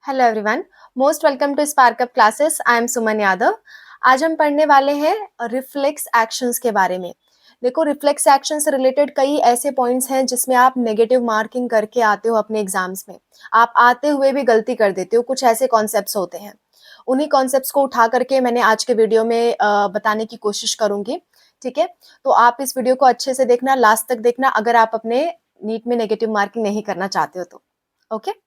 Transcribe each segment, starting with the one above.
Hello everyone, most welcome to Sparkup classes. I am Suman Yadav. आज हम पढ़ने वाले हैं रिफ्लेक्स एक्शंस के बारे में। देखो, रिफ्लेक्स एक्शन से रिलेटेड कई ऐसे पॉइंट्स हैं जिसमें आप नेगेटिव मार्किंग करके आते हो अपने एग्जाम्स में। आप आते हुए भी गलती कर देते हो। कुछ ऐसे कॉन्सेप्ट्स होते हैं, उन्हीं कॉन्सेप्ट्स को उठा करके मैंने आज के वीडियो में बताने की कोशिश करूंगी। ठीक है, तो आप इस वीडियो को अच्छे से देखना, लास्ट तक देखना, अगर आप अपने नीट में नेगेटिव मार्किंग नहीं करना चाहते हो तो। ओके,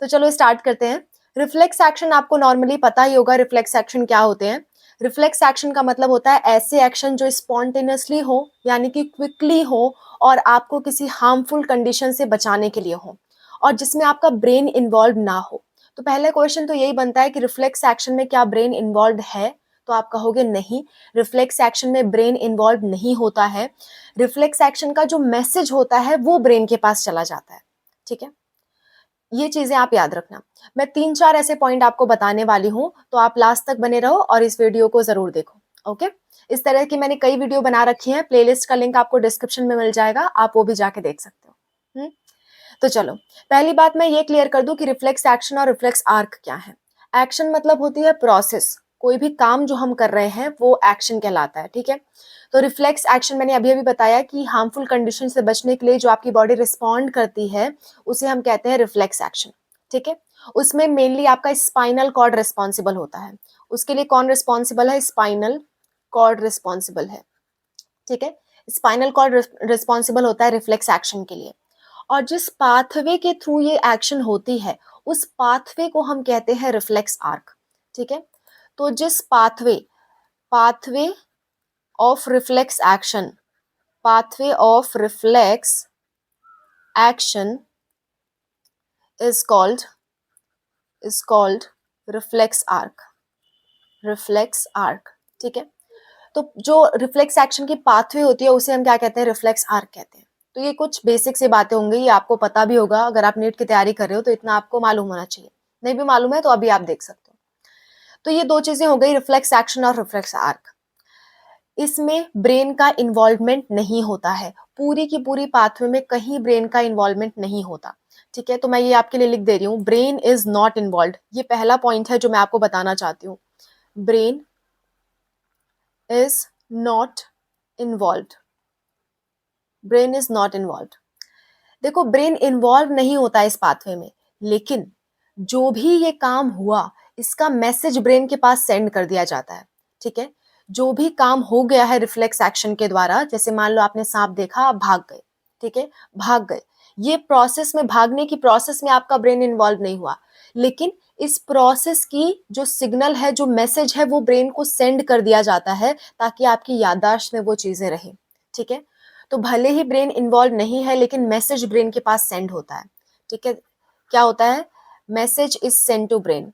तो चलो स्टार्ट करते हैं। रिफ्लेक्स एक्शन आपको नॉर्मली पता ही होगा। रिफ्लेक्स एक्शन क्या होते हैं? रिफ्लेक्स एक्शन का मतलब होता है ऐसे एक्शन जो स्पॉन्टेनियसली हो, यानी कि क्विकली हो, और आपको किसी हार्मफुल कंडीशन से बचाने के लिए हो, और जिसमें आपका ब्रेन इन्वॉल्व ना हो। तो पहला क्वेश्चन तो यही बनता है कि रिफ्लेक्स एक्शन में क्या ब्रेन इन्वॉल्व है? तो आप कहोगे नहीं, रिफ्लेक्स एक्शन में ब्रेन इन्वॉल्व नहीं होता है। रिफ्लेक्स एक्शन का जो मैसेज होता है वो ब्रेन के पास चला जाता है। ठीक है, ये चीजें आप याद रखना। मैं 3-4 ऐसे पॉइंट आपको बताने वाली हूँ, तो आप लास्ट तक बने रहो और इस वीडियो को जरूर देखो। ओके, इस तरह की मैंने कई वीडियो बना रखी हैं, प्लेलिस्ट का लिंक आपको डिस्क्रिप्शन में मिल जाएगा, आप वो भी जाके देख सकते हो। तो चलो, पहली बात मैं ये क्लियर कर दूं कि रिफ्लेक्स एक्शन और रिफ्लेक्स आर्क क्या है। एक्शन मतलब होती है प्रोसेस, कोई भी काम जो हम कर रहे हैं वो एक्शन कहलाता है। ठीक है, तो रिफ्लेक्स एक्शन मैंने अभी अभी बताया कि हार्मफुल कंडीशन से बचने के लिए जो आपकी बॉडी रिस्पॉन्ड करती है उसे हम कहते हैं रिफ्लेक्स एक्शन। ठीक है, उसमें मेनली आपका स्पाइनल कॉर्ड रिस्पॉन्सिबल होता है। उसके लिए कौन रिस्पॉन्सिबल है? स्पाइनल कॉर्ड रिस्पॉन्सिबल है। ठीक है, स्पाइनल कॉर्ड रिस्पॉन्सिबल होता है रिफ्लेक्स एक्शन के लिए। और जिस पाथवे के थ्रू ये एक्शन होती है उस पाथवे को हम कहते हैं रिफ्लेक्स आर्क। ठीक है, तो जिस pathway pathway of reflex action pathway of reflex action is called reflex arc। ठीक है, तो जो रिफ्लेक्स एक्शन की पाथवे होती है उसे हम क्या कहते हैं? रिफ्लेक्स आर्क कहते हैं। तो ये कुछ बेसिक से बातें होंगी, ये आपको पता भी होगा। अगर आप नीट की तैयारी कर रहे हो तो इतना आपको मालूम होना चाहिए। नहीं भी मालूम है तो अभी आप देख सकते हो। तो ये दो चीजें हो गई, रिफ्लेक्स एक्शन और रिफ्लेक्स आर्क। इसमें ब्रेन का इन्वॉल्वमेंट नहीं होता है, पूरी की पूरी पाथवे में कहीं ब्रेन का इन्वॉल्वमेंट नहीं होता। ठीक है, तो मैं ये आपके लिए लिख दे रही हूँ, ब्रेन इज नॉट इन्वॉल्व। ये पहला पॉइंट है जो मैं आपको बताना चाहती हूँ। Brain is not involve. Brain is not involve. देखो, ब्रेन इन्वॉल्व नहीं होता इस पाथवे में, लेकिन जो भी ये काम हुआ इसका मैसेज ब्रेन के पास सेंड कर दिया जाता है। ठीक है, जो भी काम हो गया है रिफ्लेक्स एक्शन के द्वारा, जैसे मान लो आपने सांप देखा, आप भाग गए। ठीक है, भाग गए। ये प्रोसेस में, भागने की प्रोसेस में आपका ब्रेन इन्वॉल्व नहीं हुआ, लेकिन इस प्रोसेस की जो सिग्नल है, जो मैसेज है, वो ब्रेन को सेंड कर दिया जाता है ताकि आपकी याददाश्त में वो चीजें रहें। ठीक है, तो भले ही ब्रेन इन्वॉल्व नहीं है लेकिन मैसेज ब्रेन के पास सेंड होता है। ठीक है, क्या होता है? Message is send to brain.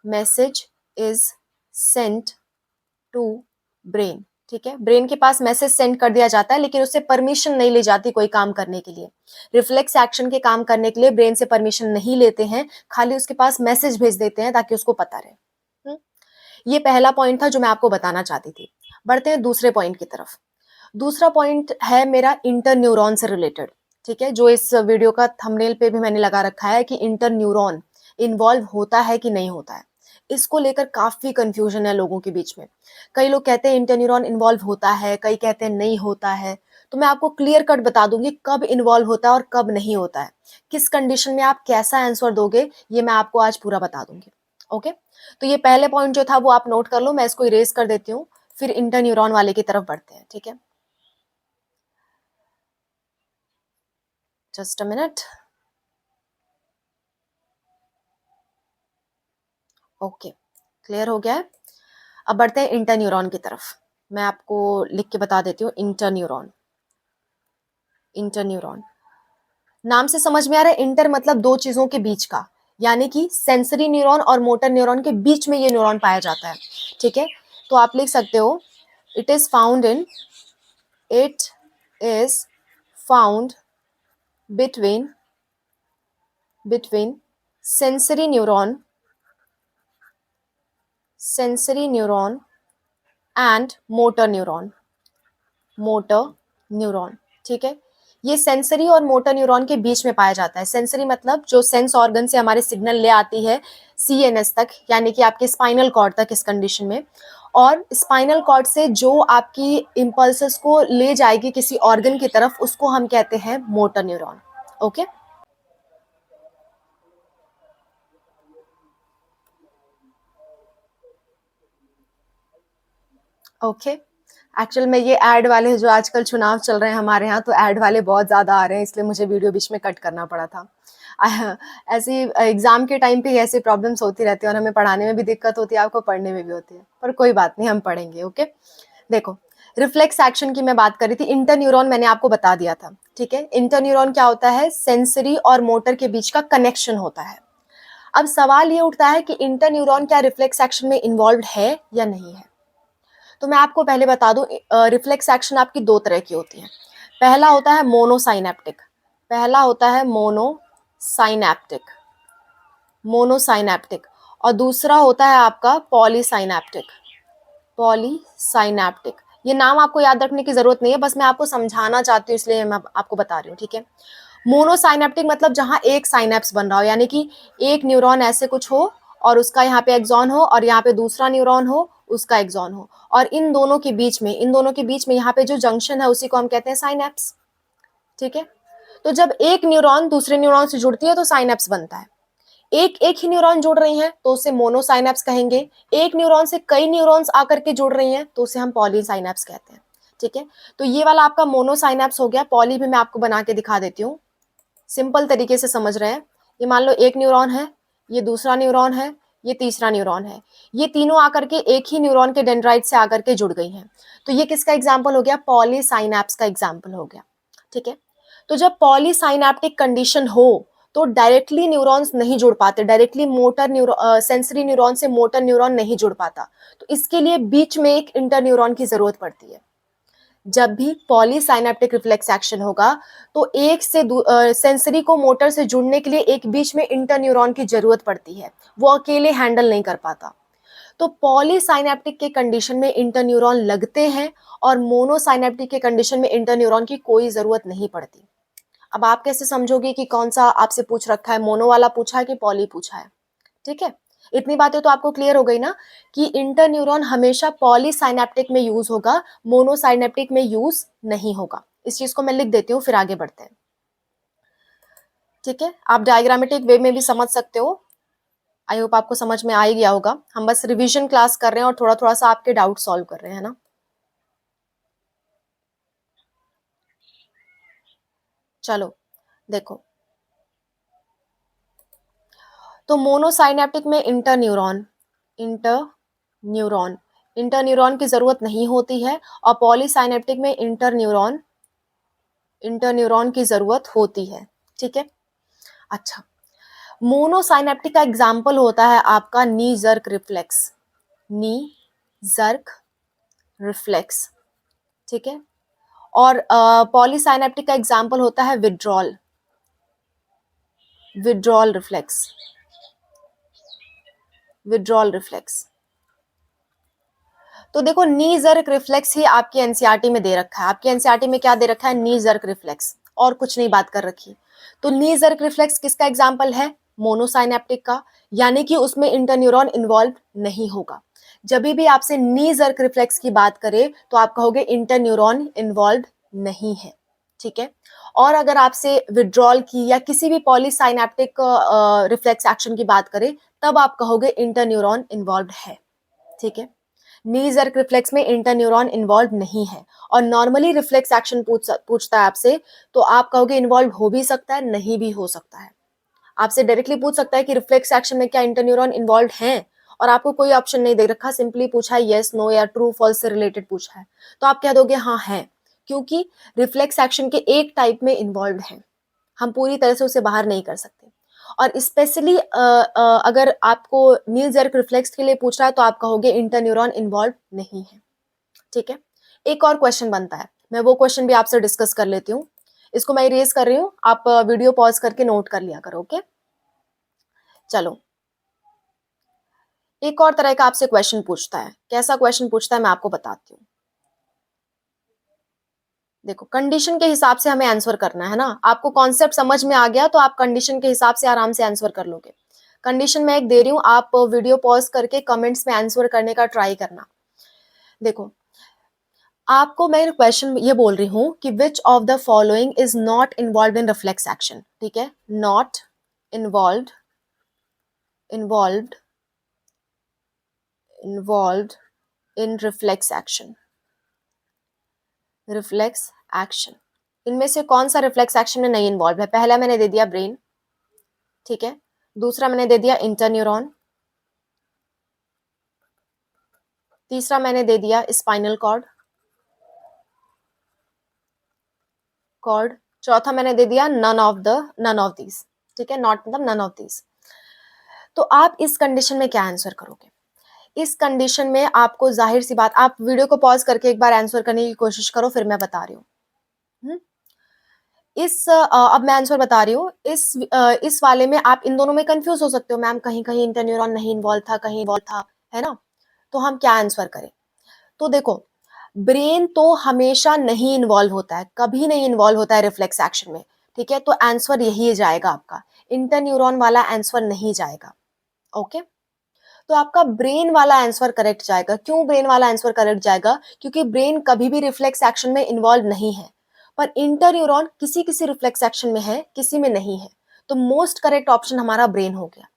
Message is sent to brain. ठीक है, ब्रेन के पास मैसेज सेंड कर दिया जाता है, लेकिन उससे परमिशन नहीं ली जाती कोई काम करने के लिए। रिफ्लेक्स एक्शन के काम करने के लिए ब्रेन से परमिशन नहीं लेते हैं, खाली उसके पास मैसेज भेज देते हैं ताकि उसको पता रहे। हम्म? ये पहला पॉइंट था जो मैं आपको बताना चाहती थी। बढ़ते हैं दूसरे पॉइंट की तरफ। दूसरा पॉइंट है मेरा इंटर न्यूरॉन से रिलेटेड। ठीक है, जो इस वीडियो का थंबनेल पे भी मैंने लगा रखा है कि इंटर न्यूरॉन इन्वॉल्व होता है कि नहीं होता है। इसको लेकर काफी कंफ्यूजन है लोगों के बीच में। कई लोग कहते हैं इंटर न्यूरॉन इन्वॉल्व होता है, कई कहते हैं नहीं होता है। तो मैं आपको क्लियर कट बता दूंगी कब इन्वॉल्व होता है और कब नहीं होता है, किस कंडीशन में आप कैसा आंसर दोगे, ये मैं आपको आज पूरा बता दूंगी। ओके, तो ये पहले पॉइंट जो था वो आप नोट कर लो, मैं इसको इरेज कर देती हूँ, फिर इंटर न्यूरॉन वाले की तरफ बढ़ते हैं। ठीक है, just a minute. Okay, clear हो गया है। अब बढ़ते हैं इंटर न्यूरॉन की तरफ। मैं आपको लिख के बता देती हूँ, इंटर न्यूरॉन। इंटर न्यूरॉन नाम से समझ में आ रहा है, इंटर मतलब दो चीजों के बीच का, यानी कि सेंसरी न्यूरॉन और मोटर न्यूरॉन के बीच में ये न्यूरॉन पाया जाता है। ठीक है, तो आप लिख सकते हो, it is found in it is found between between sensory neuron sensory neuron and motor neuron. Motor neuron. ठीक है, ये सेंसरी और मोटर न्यूरॉन के बीच में पाया जाता है। सेंसरी मतलब जो सेंस ऑर्गन से हमारे सिग्नल ले आती है सीएनएस तक, यानी कि आपके स्पाइनल कॉर्ड तक इस कंडीशन में, और स्पाइनल कॉर्ड से जो आपकी इम्पल्सेस को ले जाएगी किसी ऑर्गन की तरफ, उसको हम कहते हैं motor neuron. Okay. Okay. Actual में ये ऐड वाले जो आजकल चुनाव चल रहे हैं हमारे यहाँ, तो ऐड वाले बहुत ज़्यादा आ रहे हैं, इसलिए मुझे वीडियो बीच में कट करना पड़ा था। ऐसी एग्ज़ाम के टाइम पे ऐसी प्रॉब्लम्स होती रहती है, और हमें पढ़ाने में भी दिक्कत होती है, आपको पढ़ने में भी होती है, पर कोई बात नहीं, हम पढ़ेंगे। ओके। देखो, रिफ्लेक्स एक्शन की मैं बात कर रही थी। इंटरन्यूरॉन मैंने आपको बता दिया था, ठीक है। इंटरन्यूरॉन क्या होता है? सेंसरी और मोटर के बीच का कनेक्शन होता है। अब सवाल ये उठता है कि इंटरन्यूरॉन क्या रिफ्लेक्स एक्शन में इन्वॉल्व है या नहीं है। तो मैं आपको पहले बता दूं, रिफ्लेक्स एक्शन आपकी दो तरह की होती है। पहला होता है मोनोसाइनेप्टिक, पहला होता है मोनोसाइनेप्टिक, मोनोसाइनेप्टिक, और दूसरा होता है आपका पॉलीसाइनेप्टिक, पॉलीसाइनेप्टिक। ये नाम आपको याद रखने की जरूरत नहीं है, बस मैं आपको समझाना चाहती हूँ, इसलिए मैं आपको बता रही हूँ, ठीक है। मोनोसाइनेप्टिक मतलब जहां एक साइनेप्स बन रहा हो, यानी कि एक न्यूरॉन ऐसे कुछ हो और उसका यहाँ पे एक्सॉन हो, और यहाँ पे दूसरा न्यूरॉन हो, उसका एक्सॉन हो, और इन दोनों के बीच में यहाँ पे जो जंक्शन है उसी को हम कहते हैं साइनेप्स, ठीक है। तो जब एक न्यूरॉन दूसरे न्यूरॉन से जुड़ती है तो साइनेप्स बनता है। एक एक ही न्यूरॉन जुड़ रही हैं तो उसे मोनोसाइनेप्स कहेंगे। एक न्यूरॉन से कई न्यूरॉन्स आकर के जुड़ रही हैं तो उसे हम पॉलीसाइनेप्स कहते हैं, ठीक है। तो ये वाला आपका मोनोसाइनेप्स हो गया। पॉली भी मैं आपको बना के दिखा देती हूँ, सिंपल तरीके से समझ रहे हैं। ये मान लो एक न्यूरॉन है, ये दूसरा न्यूरॉन है, ये तीसरा न्यूरॉन है, ये तीनों आकर के एक ही न्यूरॉन के डेंड्राइट से आकर के जुड़ गई हैं। तो ये किसका एग्जाम्पल हो गया? पॉलीसाइनेप्स का एग्जाम्पल हो गया, ठीक है। तो जब पॉलीसाइनेप्टिक कंडीशन हो तो डायरेक्टली न्यूरॉन्स नहीं जुड़ पाते, डायरेक्टली मोटर सेंसरी न्यूरॉन से मोटर न्यूरॉन नहीं जुड़ पाता, तो इसके लिए बीच में एक इंटरन्यूरॉन की जरूरत पड़ती है। जब भी पॉलीसाइनेप्टिक रिफ्लेक्स एक्शन होगा तो एक से सेंसरी को मोटर से जुड़ने के लिए एक बीच में इंटरन्यूरॉन की जरूरत पड़ती है, वो अकेले हैंडल नहीं कर पाता। तो पॉलीसाइनेप्टिक के कंडीशन में इंटरन्यूरॉन लगते हैं, और मोनोसाइनेप्टिक के कंडीशन में इंटरन्यूरॉन की कोई जरूरत नहीं पड़ती। अब आप कैसे समझोगे कि कौन सा आपसे पूछ रखा है, मोनो वाला पूछा है कि पॉली पूछा है, ठीक है। इतनी बातें तो आपको क्लियर हो गई ना, कि इंटरन्यूरॉन हमेशा पॉलीसाइनेप्टिक में यूज होगा, मोनोसाइनेप्टिक में यूज नहीं होगा। इस चीज को मैं लिख देती हूँ, फिर आगे बढ़ते हैं, ठीक है। आप डायग्रामेटिक वे में भी समझ सकते हो। आई होप आपको समझ में आ ही गया होगा। हम बस रिवीजन क्लास कर रहे हैं और थोड़ा थोड़ा सा आपके डाउट सॉल्व कर रहे हैं ना। चलो देखो, तो मोनोसाइनेप्टिक में इंटरन्यूरॉन इंटरन्यूरॉन की जरूरत नहीं होती है, और पॉलीसाइनेप्टिक में इंटरन्यूरॉन की जरूरत होती है, ठीक है। अच्छा, मोनोसाइनेप्टिक का एग्जाम्पल होता है आपका नी जर्क रिफ्लेक्स, नी जर्क रिफ्लेक्स, ठीक है। और पॉलीसाइनेप्टिक का एग्जाम्पल होता है withdrawal, withdrawal reflex, withdrawal reflex. तो देखो, नी जर्क रिफ्लेक्स ही आपकी एनसीईआरटी में दे रखा है। आपकी एनसीईआरटी में क्या दे रखा है? नी जर्क रिफ्लेक्स, और कुछ नहीं बात कर रखी। तो नी जर्क रिफ्लेक्स किसका एग्जाम्पल है? मोनोसाइनेप्टिक का, यानी कि उसमें इंटरन्यूरॉन इन्वॉल्व नहीं होगा। जब भी आपसे नी जर्क रिफ्लेक्स की बात करे तो आप कहोगे इंटरन्यूरॉन इन्वॉल्व नहीं है, ठीक है। और अगर आपसे विड्रॉल की या किसी भी पॉलीसाइनेप्टिक रिफ्लेक्स एक्शन की बात करें, तब आप कहोगे इंटरन्यूरॉन इन्वॉल्व है, ठीक है। नी जर्क रिफ्लेक्स में इंटरन्यूरॉन इन्वॉल्व नहीं है। और नॉर्मली रिफ्लेक्स एक्शन पूछता है आपसे, तो आप कहोगे इन्वॉल्व हो भी सकता है, नहीं भी हो सकता है। आपसे डायरेक्टली पूछ सकता है कि रिफ्लेक्स एक्शन में क्या इंटरन्यूरॉन इन्वॉल्व है, और आपको कोई ऑप्शन नहीं दे रखा, सिंपली पूछा है येस नो या ट्रू फॉल्स से रिलेटेड पूछा है, तो आप कह दोगे हाँ है, क्योंकि रिफ्लेक्स एक्शन के एक टाइप में इन्वॉल्व है, हम पूरी तरह से उसे बाहर नहीं कर सकते। और स्पेशली अगर आपको नी जर्क रिफ्लेक्स के लिए पूछ रहा है तो आप कहोगे इंटरन्यूरॉन इन्वॉल्व नहीं है, ठीक है। एक और क्वेश्चन बनता है, मैं वो क्वेश्चन भी आपसे डिस्कस कर लेती हूँ। इसको मैं इरेज कर रही हूँ, आप वीडियो पॉज करके नोट कर लिया करो, ओके। चलो, एक और तरह का आपसे क्वेश्चन पूछता है। कैसा क्वेश्चन पूछता है मैं आपको बताती हूँ। देखो कंडीशन के हिसाब से हमें आंसर करना है ना, आपको कॉन्सेप्ट समझ में आ गया तो आप कंडीशन के हिसाब से आराम से आंसर कर लोगे। कंडीशन मैं एक दे रही हूँ, आप वीडियो पॉज करके कमेंट्स में आंसर करने का ट्राई करना। देखो आपको मैं क्वेश्चन ये बोल रही हूँ कि which of the following is not involve in reflex action, ठीक है, not involve involve involve in reflex action, reflex action, इनमें से कौन सा रिफ्लेक्स एक्शन में नहीं इन्वॉल्व है? पहला मैंने दे दिया ब्रेन, ठीक है, दूसरा मैंने दे दिया इंटरन्यूरॉन, तीसरा मैंने दे दिया स्पाइनल कॉर्ड कॉर्ड, चौथा मैंने दे दिया नन ऑफ दीज, ठीक है, नॉट मतलब नन ऑफ दीज। तो आप इस कंडीशन में क्या आंसर करोगे? इस कंडीशन में आपको जाहिर सी बात, आप वीडियो को पॉज करके एक बार आंसर करने की कोशिश करो, फिर मैं बता रही हूँ। अब मैं आंसर बता रही हूँ। इस वाले में आप इन दोनों में कंफ्यूज हो सकते हो, मैम कहीं कहीं इंटरन्यूरॉन नहीं इन्वॉल्व था, कहीं इन्वॉल्व था, है ना? तो हम क्या आंसर करें? तो देखो ब्रेन तो हमेशा नहीं इन्वॉल्व होता है, कभी नहीं इन्वॉल्व होता है रिफ्लेक्स एक्शन में, ठीक है, तो आंसर यही जाएगा आपका, इंटरन्यूरॉन वाला आंसर नहीं जाएगा। ओके, तो आपका ब्रेन वाला आंसर करेक्ट जाएगा। क्यों ब्रेन वाला आंसर करेक्ट जाएगा? क्योंकि ब्रेन कभी भी रिफ्लेक्स एक्शन में इन्वॉल्व नहीं है, पर इंटरन्यूरॉन किसी किसी रिफ्लेक्स एक्शन में है, किसी में नहीं है, तो मोस्ट करेक्ट ऑप्शन हमारा ब्रेन हो गया।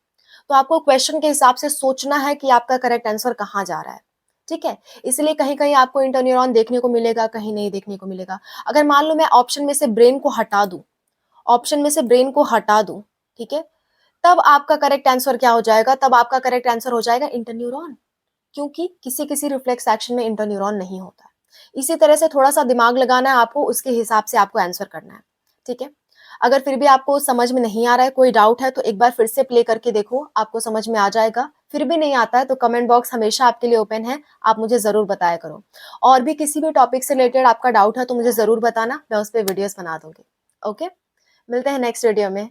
तो आपको क्वेश्चन के हिसाब से सोचना है कि आपका करेक्ट आंसर कहाँ जा रहा है, ठीक है, इसलिए कहीं कहीं आपको इंटरन्यूरॉन देखने को मिलेगा, कहीं नहीं देखने को मिलेगा। अगर मान लो मैं ऑप्शन में से ब्रेन को हटा दूं, ऑप्शन में से ब्रेन को हटा दूं, ठीक है, तब आपका करेक्ट आंसर क्या हो जाएगा? तब आपका करेक्ट आंसर हो जाएगा इंटरन्यूरॉन, क्योंकि किसी किसी रिफ्लेक्स एक्शन में इंटरन्यूरॉन नहीं होता है। इसी तरह से थोड़ा सा दिमाग लगाना है आपको, उसके हिसाब से आपको आंसर करना है, ठीक है। अगर फिर भी आपको समझ में नहीं आ रहा है, कोई डाउट है, तो एक बार फिर से प्ले करके देखो, आपको समझ में आ जाएगा। फिर भी नहीं आता है तो कमेंट बॉक्स हमेशा आपके लिए ओपन है, आप मुझे जरूर बताया करो। और भी किसी भी टॉपिक से रिलेटेड आपका डाउट है तो मुझे जरूर बताना, मैं उस पर वीडियोस बना दूंगी। ओके, मिलते हैं नेक्स्ट वीडियो में।